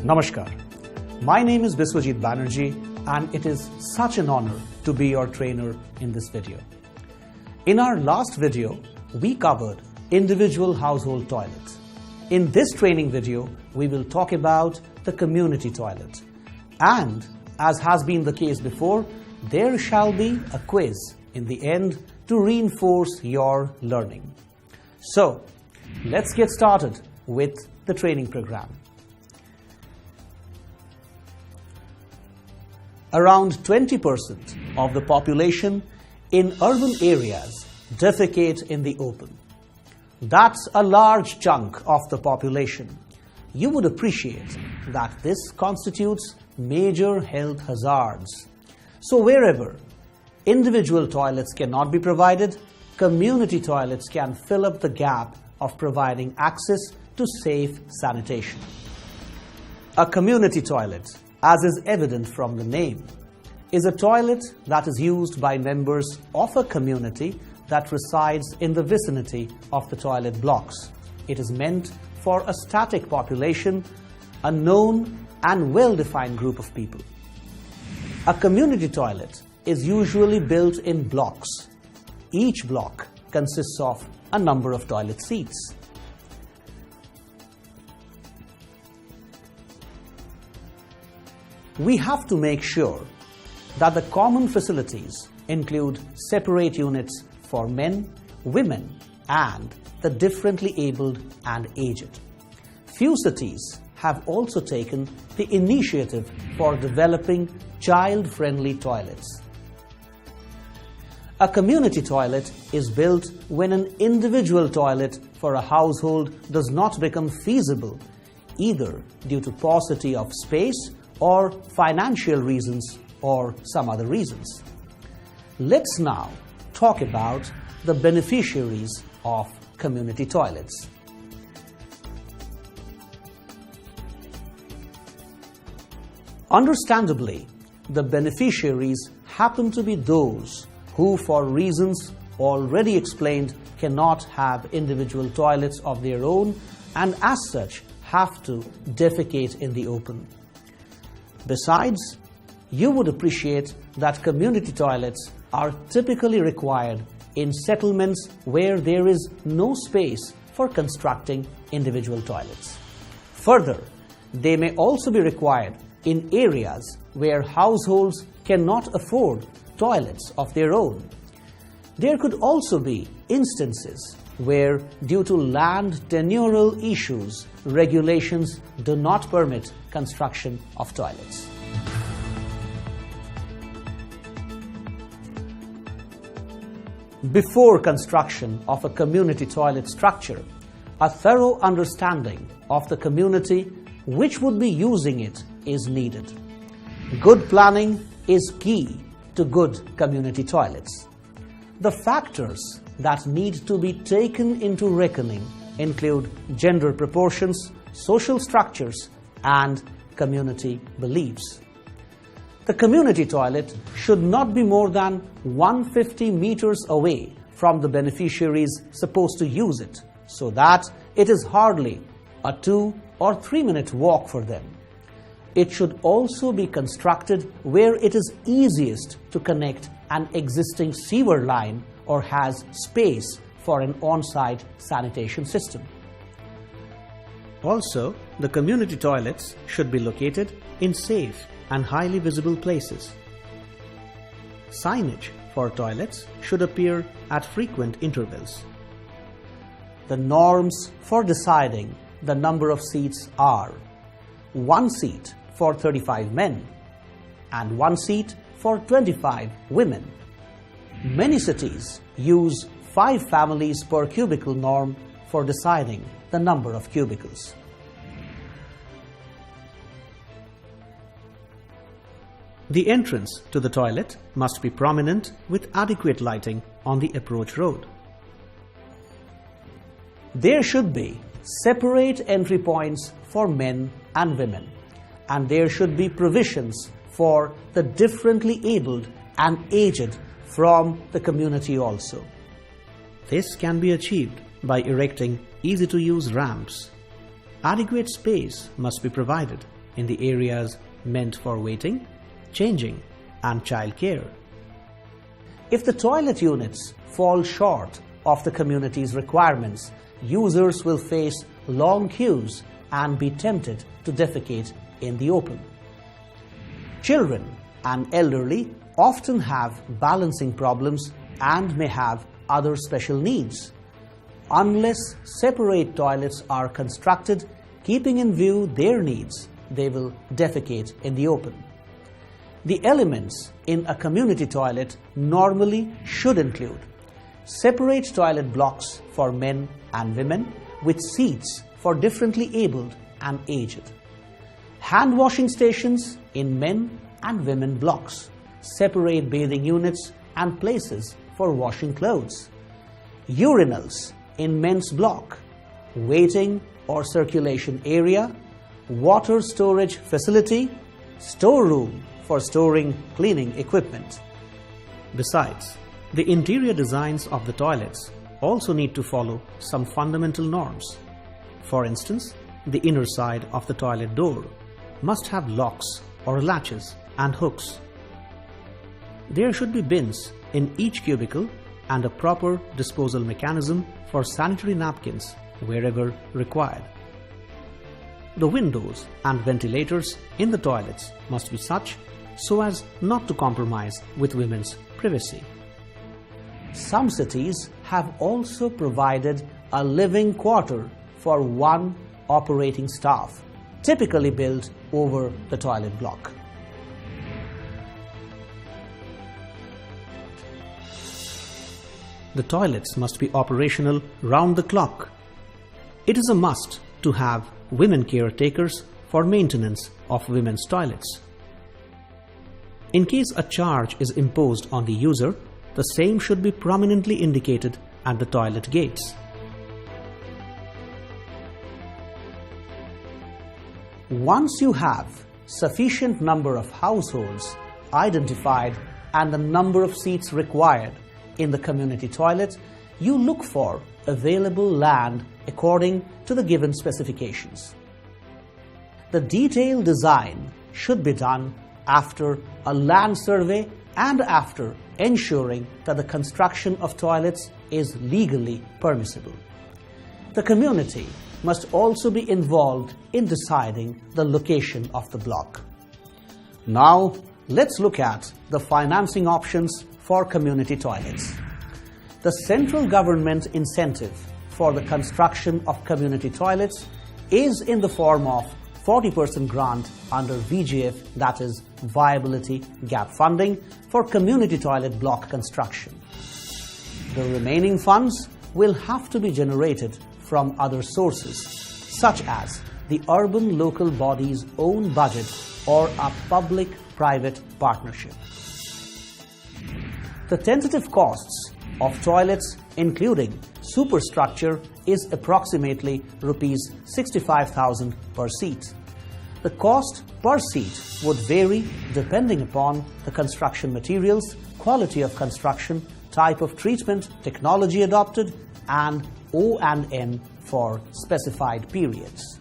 Namaskar. My name is Biswajit Banerjee and it is such an honor to be your trainer in this video. In our last video, we covered individual household toilets. In this training video, we will talk about the community toilet. And as has been the case before, there shall be a quiz in the end to reinforce your learning. So, let's get started with the training program. Around 20% of the population in urban areas defecate in the open. That's a large chunk of the population. You would appreciate that this constitutes major health hazards. So wherever individual toilets cannot be provided, community toilets can fill up the gap of providing access to safe sanitation. A community toilet, as is evident from the name, is a toilet that is used by members of a community that resides in the vicinity of the toilet blocks. It is meant for a static population, a known and well-defined group of people. A community toilet is usually built in blocks. Each block consists of a number of toilet seats. We have to make sure that the common facilities include separate units for men, women, and the differently abled and aged. Few cities have also taken the initiative for developing child-friendly toilets. A community toilet is built when an individual toilet for a household does not become feasible, either due to paucity of space or financial reasons or some other reasons. Let's now talk about the beneficiaries of community toilets. Understandably, the beneficiaries happen to be those who, for reasons already explained, cannot have individual toilets of their own and as such have to defecate in the open. Besides, you would appreciate that community toilets are typically required in settlements where there is no space for constructing individual toilets. Further, they may also be required in areas where households cannot afford toilets of their own. There could also be instances where, due to land tenural issues, regulations do not permit construction of toilets. Before construction of a community toilet structure, a thorough understanding of the community which would be using it is needed. Good planning is key to good community toilets. The factors that need to be taken into reckoning include gender proportions, social structures, and community beliefs. The community toilet should not be more than 150 meters away from the beneficiaries supposed to use it, so that it is hardly a 2 or 3 minute walk for them. It should also be constructed where it is easiest to connect an existing sewer line or has space for an on-site sanitation system. Also, the community toilets should be located in safe and highly visible places. Signage for toilets should appear at frequent intervals. The norms for deciding the number of seats are 1 seat for 35 men and 1 seat for 25 women. Many cities use 5 families per cubicle norm for deciding the number of cubicles. The entrance to the toilet must be prominent with adequate lighting on the approach road. There should be separate entry points for men and women, and there should be provisions for the differently abled and aged from the community also. This can be achieved by erecting easy-to-use ramps. Adequate space must be provided in the areas meant for waiting, changing, and childcare. If the toilet units fall short of the community's requirements, users will face long queues and be tempted to defecate in the open. Children and elderly often have balancing problems and may have other special needs. Unless separate toilets are constructed, keeping in view their needs, they will defecate in the open. The elements in a community toilet normally should include separate toilet blocks for men and women with seats for differently abled and aged, hand washing stations in men and women blocks, separate bathing units and places for washing clothes, urinals in men's block, waiting or circulation area, water storage facility, storeroom for storing cleaning equipment. Besides, the interior designs of the toilets also need to follow some fundamental norms. For instance, the inner side of the toilet door must have locks or latches and hooks. There should be bins in each cubicle and a proper disposal mechanism for sanitary napkins wherever required. The windows and ventilators in the toilets must be such so as not to compromise with women's privacy. Some cities have also provided a living quarter for one operating staff, typically built over the toilet block. The toilets must be operational round the clock. It is a must to have women caretakers for maintenance of women's toilets. In case a charge is imposed on the user, the same should be prominently indicated at the toilet gates. Once you have sufficient number of households identified and the number of seats required in the community toilet, you look for available land according to the given specifications. The detailed design should be done after a land survey and after ensuring that the construction of toilets is legally permissible. The community must also be involved in deciding the location of the block. Now, let's look at the financing options for community toilets. The central government incentive for the construction of community toilets is in the form of 40% grant under VGF, that is Viability Gap Funding, for community toilet block construction. The remaining funds will have to be generated from other sources, such as the urban local body's own budget or a public-private partnership. The tentative costs of toilets, including superstructure, is approximately Rs 65,000 per seat. The cost per seat would vary depending upon the construction materials, quality of construction, type of treatment, technology adopted, and O&M for specified periods.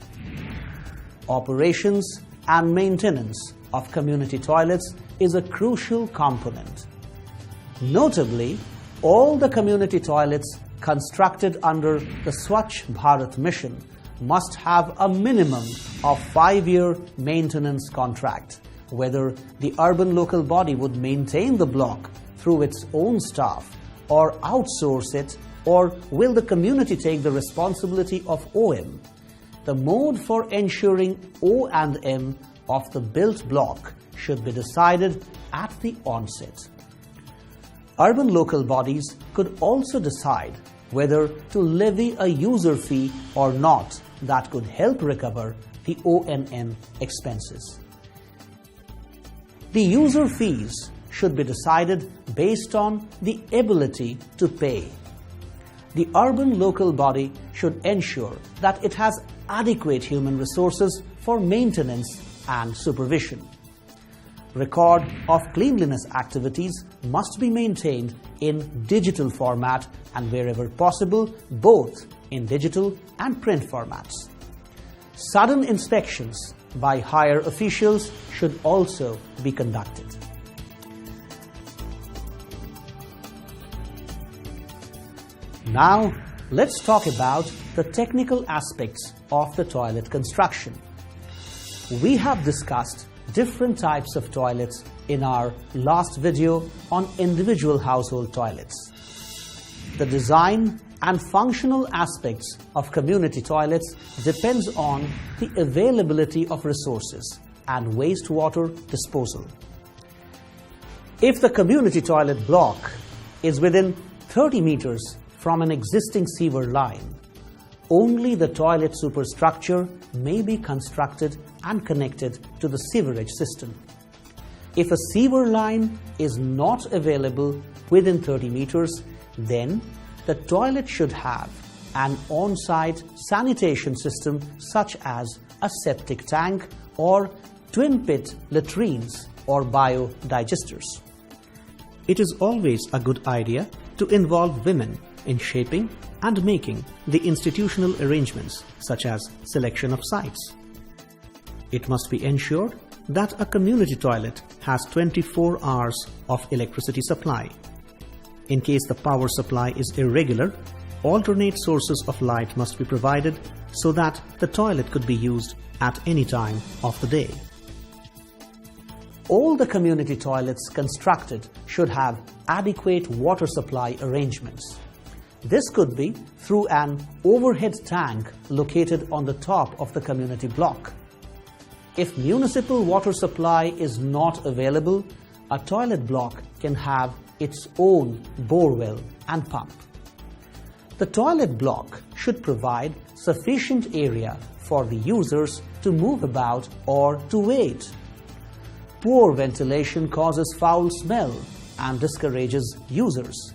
Operations and maintenance of community toilets is a crucial component. Notably, all the community toilets constructed under the Swachh Bharat mission must have a minimum of 5-year maintenance contract, whether the urban local body would maintain the block through its own staff or outsource it, or will the community take the responsibility of OM. The mode for ensuring O&M of the built block should be decided at the onset. Urban local bodies could also decide whether to levy a user fee or not that could help recover the O&M expenses. The user fees should be decided based on the ability to pay. The urban local body should ensure that it has adequate human resources for maintenance and supervision. Record of cleanliness activities must be maintained in digital format and wherever possible, both in digital and print formats. Sudden inspections by higher officials should also be conducted. Now, let's talk about the technical aspects of the toilet construction. We have discussed different types of toilets in our last video on individual household toilets. The design and functional aspects of community toilets depends on the availability of resources and wastewater disposal. If the community toilet block is within 30 meters from an existing sewer line, only the toilet superstructure may be constructed and connected to the sewerage system. If a sewer line is not available within 30 meters, then the toilet should have an on-site sanitation system such as a septic tank or twin-pit latrines or biodigesters. It is always a good idea to involve women in shaping and making the institutional arrangements such as selection of sites. It must be ensured that a community toilet has 24 hours of electricity supply. In case the power supply is irregular, alternate sources of light must be provided so that the toilet could be used at any time of the day. All the community toilets constructed should have adequate water supply arrangements. This could be through an overhead tank located on the top of the community block. If municipal water supply is not available, a toilet block can have its own borewell and pump. The toilet block should provide sufficient area for the users to move about or to wait. Poor ventilation causes foul smell and discourages users.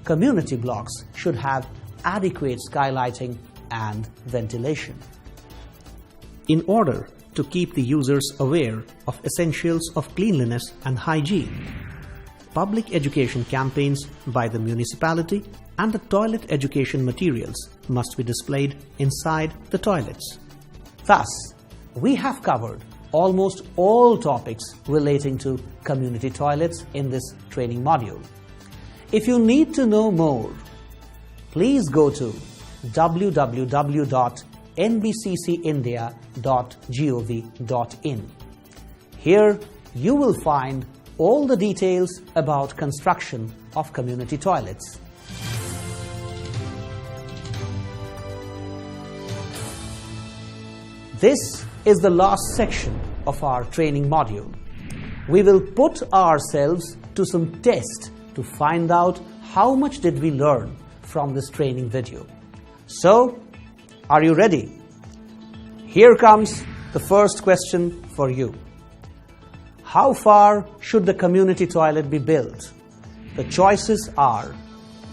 Community blocks should have adequate skylighting and ventilation. In order to keep the users aware of essentials of cleanliness and hygiene, public education campaigns by the municipality and the toilet education materials must be displayed inside the toilets. Thus, we have covered almost all topics relating to community toilets in this training module. If you need to know more, please go to www.nbccindia.gov.in. Here you will find all the details about construction of community toilets. This is the last section of our training module. We will put ourselves to some tests to find out how much did we learn from this training video. So, are you ready? Here comes the first question for you. How far should the community toilet be built? The choices are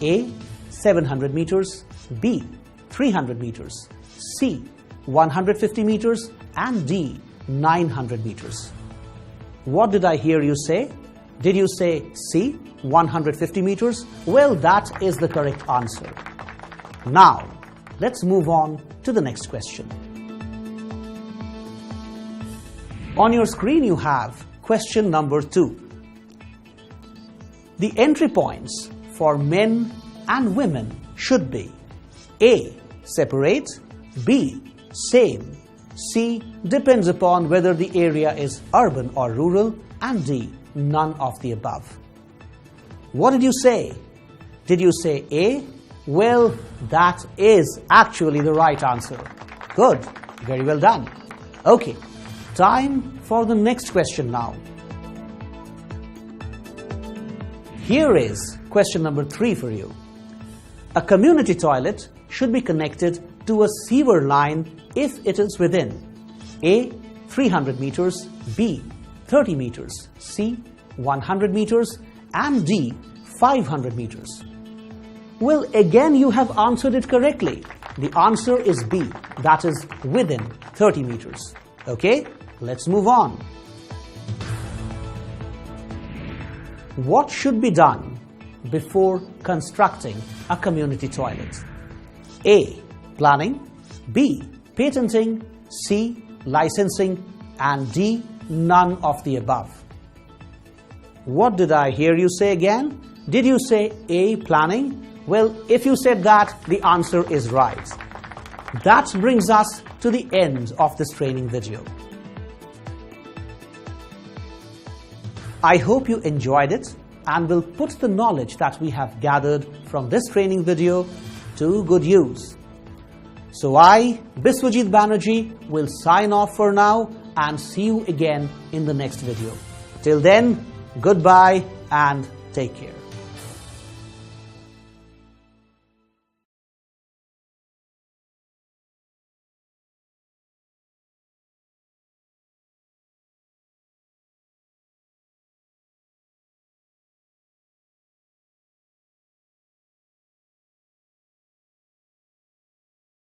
A. 700 meters, B. 300 meters, C. 150 meters, and D. 900 meters. What did I hear you say? Did you say C. 150 meters? Well, that is the correct answer. Now, let's move on to the next question. On your screen you have question number 2. The entry points for men and women should be A. Separate, B. Same, C. Depends upon whether the area is urban or rural, and D. None of the above. What did you say? Did you say A? Well, that is actually the right answer. Good. Very well done. Okay. Time for the next question now. Here is question number 3 for you. A community toilet should be connected to a sewer line if it is within A. 300 meters, B. 30 meters, C. 100 meters, and D. 500 meters. Well, again you have answered it correctly. The answer is B, that is within 30 meters. Okay, let's move on. What should be done before constructing a community toilet? A. Planning, B. Patenting, C. Licensing, and D, none of the above. What did I hear you say again? Did you say A, planning? Well, if you said that, the answer is right. That brings us to the end of this training video. I hope you enjoyed it and will put the knowledge that we have gathered from this training video to good use. So I, Biswajit Banerjee, will sign off for now and see you again in the next video. Till then, goodbye and take care.